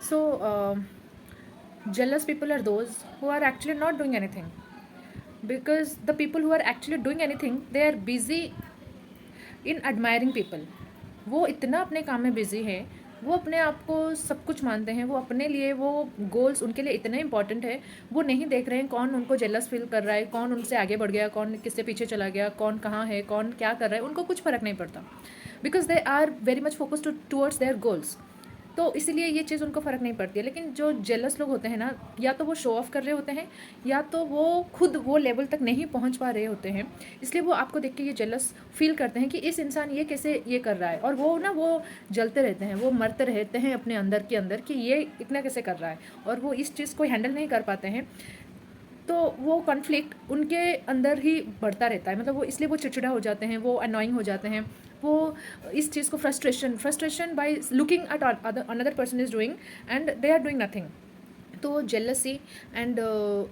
So, jealous people are those who are actually not doing anything, because the people who are actually doing anything, they are busy in admiring people. वो इतना अपने काम में busy है, वो अपने आप को सब कुछ मानते हैं, वो अपने लिए वो गोल्स उनके लिए इतने इंपॉर्टेंट है, वो नहीं देख रहे हैं कौन उनको जेलस फील कर रहा है, कौन उनसे आगे बढ़ गया, कौन किससे पीछे चला गया, कौन कहाँ है, कौन क्या कर रहा है, उनको कुछ फ़र्क नहीं पड़ता। Because they are very much focus towards their goals. तो इसीलिए ये चीज़ उनको फ़र्क नहीं पड़ती है। लेकिन जो जेलस लोग होते हैं ना, या तो वो शो ऑफ कर रहे होते हैं, या तो वो खुद वो लेवल तक नहीं पहुंच पा रहे होते हैं, इसलिए वो आपको देख के ये जेलस फील करते हैं कि इस इंसान ये कैसे ये कर रहा है, और वो जलते रहते हैं, वो मरते रहते हैं अपने अंदर के अंदर कि ये इतना कैसे कर रहा है, और वो इस चीज़ को हैंडल नहीं कर पाते हैं। तो वो कॉन्फ्लिक्ट उनके अंदर ही बढ़ता रहता है, मतलब वो इसलिए वो चिड़चिड़ा हो जाते हैं, वो अनोइंग हो जाते हैं, वो इस चीज़ को frustration by looking at another person is doing and they are doing nothing. तो जेलसी एंड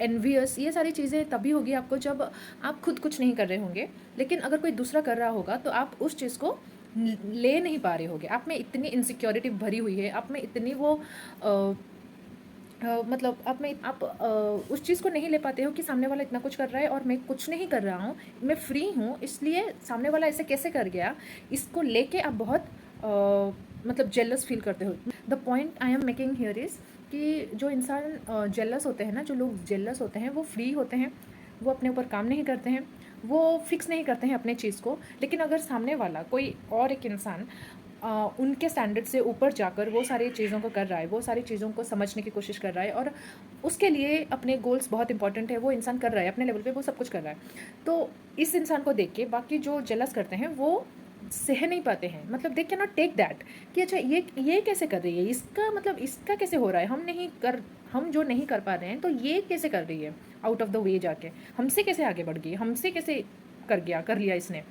एनवियस, ये सारी चीज़ें तभी होगी आपको जब आप खुद कुछ नहीं कर रहे होंगे, लेकिन अगर कोई दूसरा कर रहा होगा तो आप उस चीज़ को ले नहीं पा रहे होगे। आप में इतनी इनसिक्योरिटी भरी हुई है, आप में इतनी वो मतलब आप उस चीज़ को नहीं ले पाते हो कि सामने वाला इतना कुछ कर रहा है और मैं कुछ नहीं कर रहा हूँ, मैं फ्री हूँ, इसलिए सामने वाला ऐसे कैसे कर गया, इसको लेके आप बहुत मतलब जेलस फील करते हो। The point I am making here is कि जो इंसान जेलस होते हैं ना, जो लोग जेलस होते हैं वो फ्री होते हैं, वो अपने ऊपर काम नहीं करते हैं, वो फिक्स नहीं करते हैं अपने चीज़ को। लेकिन अगर सामने वाला कोई और एक इंसान उनके स्टैंडर्ड से ऊपर जाकर वो सारी चीज़ों को कर रहा है, वो सारी चीज़ों को समझने की कोशिश कर रहा है, और उसके लिए अपने गोल्स बहुत इंपॉर्टेंट है, वो इंसान कर रहा है अपने लेवल पे, वो सब कुछ कर रहा है, तो इस इंसान को देख के बाकी जो जेलस करते हैं वो सह नहीं पाते हैं, मतलब they can not take that कि अच्छा ये कैसे कर रही है, इसका मतलब इसका कैसे हो रहा है, हम जो नहीं कर पा रहे हैं तो ये कैसे कर रही है, आउट ऑफ द वे जाके हमसे कैसे आगे बढ़ गई, हमसे कैसे कर लिया इसने।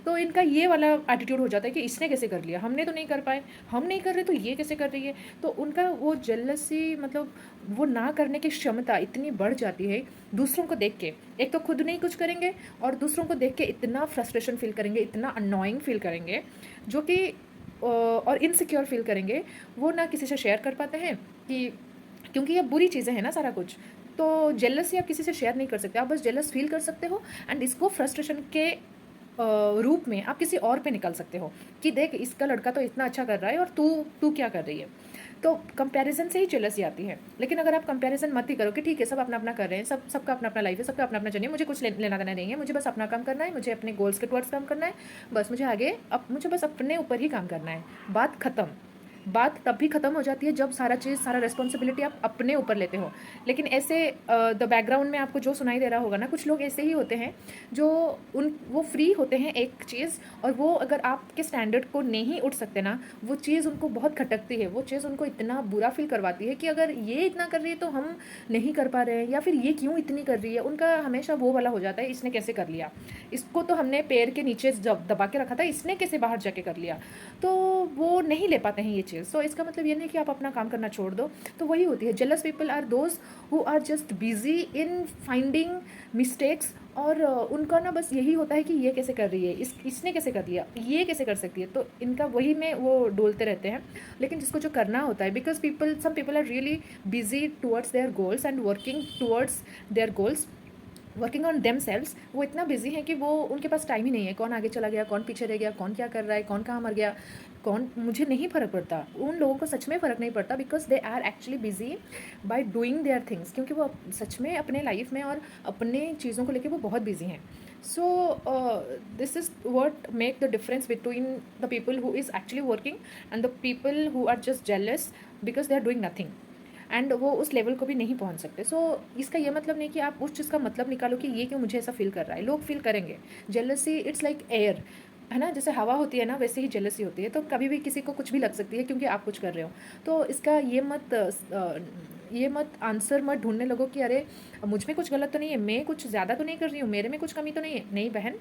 तो इनका ये वाला एटीट्यूड हो जाता है कि इसने कैसे कर लिया, हमने तो नहीं कर पाए, हम नहीं कर रहे तो ये कैसे कर रही है। तो उनका वो जेलसी, मतलब वो ना करने की क्षमता इतनी बढ़ जाती है दूसरों को देख के। एक तो खुद नहीं कुछ करेंगे, और दूसरों को देख के इतना फ्रस्ट्रेशन फील करेंगे, इतना अनोइंग फील करेंगे, जो कि और इनसिक्योर फील करेंगे। वो ना किसी से शेयर कर पाते हैं कि, क्योंकि ये बुरी चीज़ें हैं ना सारा कुछ, तो जेलसी आप किसी से शेयर नहीं कर सकते, आप बस जेलस फील कर सकते हो, एंड इसको फ्रस्ट्रेशन के रूप में आप किसी और पे निकल सकते हो कि देख इसका लड़का तो इतना अच्छा कर रहा है और तू तू क्या कर रही है। तो कंपैरिजन से ही जेलसी आती है। लेकिन अगर आप कंपैरिजन मत ही करो कि ठीक है सब अपना अपना कर रहे हैं, सबका अपना अपना लाइफ है, सबका अपना अपना जर्नी, मुझे कुछ लेना देना नहीं है, मुझे बस अपना काम करना है, मुझे अपने गोल्स के टुवर्ड्स काम करना है, बस मुझे आगे मुझे बस अपने ऊपर ही काम करना है, बात खत्म। बात तब भी ख़त्म हो जाती है जब सारा रिस्पॉन्सिबिलिटी आप अपने ऊपर लेते हो। लेकिन ऐसे द बैकग्राउंड में आपको जो सुनाई दे रहा होगा ना, कुछ लोग ऐसे ही होते हैं जो वो फ्री होते हैं एक चीज़, और वो अगर आपके स्टैंडर्ड को नहीं उठ सकते ना, वो चीज़ उनको बहुत खटकती है, वो चीज़ उनको इतना बुरा फील करवाती है कि अगर ये इतना कर रही है तो हम नहीं कर पा रहे हैं, या फिर ये क्यों इतनी कर रही है। उनका हमेशा वो वाला हो जाता है, इसने कैसे कर लिया, इसको तो हमने पैर के नीचे दबा के रखा था, इसने कैसे बाहर जाके कर लिया। तो वो नहीं ले पाते हैं ये चीज़। सो इसका मतलब ये नहीं कि आप अपना काम करना छोड़ दो। तो वही होती है, jealous people are those who are just busy in finding mistakes, और उनका ना बस यही होता है कि ये कैसे कर रही है, इसने कैसे कर दिया, ये कैसे कर सकती है, तो इनका वही में वो डोलते रहते हैं। लेकिन जिसको जो करना होता है, because some people are really busy towards their goals and working towards their goals, working on themselves, वो इतना बिजी हैं कि वो उनके पास टाइम ही नहीं है, कौन आगे चला गया, कौन पीछे रह गया, कौन क्या कर रहा है, कौन कहाँ मर गया, कौन, मुझे नहीं फ़र्क पड़ता। उन लोगों को सच में फ़र्क नहीं पड़ता, because they are actually busy by doing their things, क्योंकि वो सच में अपने लाइफ में और अपने चीज़ों को लेकर वो बहुत बिजी हैं। So this is what make the difference between the people who is actually working and the people who are just jealous because they are doing nothing, and वो उस लेवल को भी नहीं पहुंच सकते। सो इसका ये मतलब नहीं कि आप उस चीज़ का मतलब निकालो कि ये क्यों मुझे ऐसा फील कर रहा है। लोग फील करेंगे, जेलसी इट्स लाइक एयर, है ना, जैसे हवा होती है ना, वैसे ही जेलसी होती है। तो कभी भी किसी को कुछ भी लग सकती है क्योंकि आप कुछ कर रहे हो। तो इसका ये मत आंसर मत ढूंढने लगो कि अरे मुझ में कुछ गलत तो नहीं है, मैं कुछ ज़्यादा तो नहीं कर रही हूँ, मेरे में कुछ कमी तो नहीं है। नहीं बहन,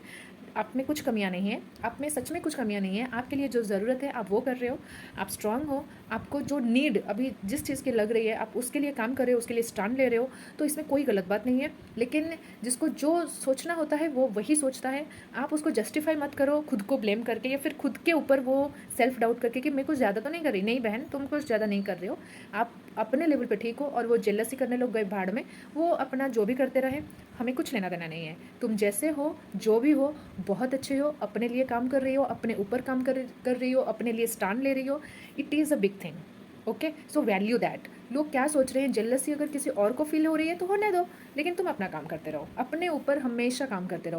आप में कुछ कमियां नहीं है, आप में सच में कुछ कमियां नहीं है। आपके लिए जो ज़रूरत है आप वो कर रहे हो, आप स्ट्रांग हो, आपको जो नीड अभी जिस चीज़ की लग रही है आप उसके लिए काम कर रहे हो, उसके लिए स्टैंड ले रहे हो, तो इसमें कोई गलत बात नहीं है। लेकिन जिसको जो सोचना होता है वो वही सोचता है। आप उसको जस्टिफाई मत करो खुद को ब्लेम करके, या फिर खुद के ऊपर वो सेल्फ डाउट करके कि मैं कुछ ज़्यादा तो नहीं कर रही। नहीं बहन, तुम कुछ ज़्यादा नहीं कर रहे हो, आप अपने लेवल पे ठीक हो और वो जेलसी करने लोग गए भाड़ में, वो अपना जो भी करते रहें, हमें कुछ लेना देना नहीं है। तुम जैसे हो, जो भी हो, बहुत अच्छे हो, अपने लिए काम कर रही हो, अपने ऊपर काम कर रही हो, अपने लिए स्टैंड ले रही हो। It is a big thing. Okay, so value that. लोग क्या सोच रहे हैं, जेलसी अगर किसी और को फील हो रही है तो होने दो, लेकिन तुम अपना काम करते रहो, अपने ऊपर हमेशा काम करते रहो।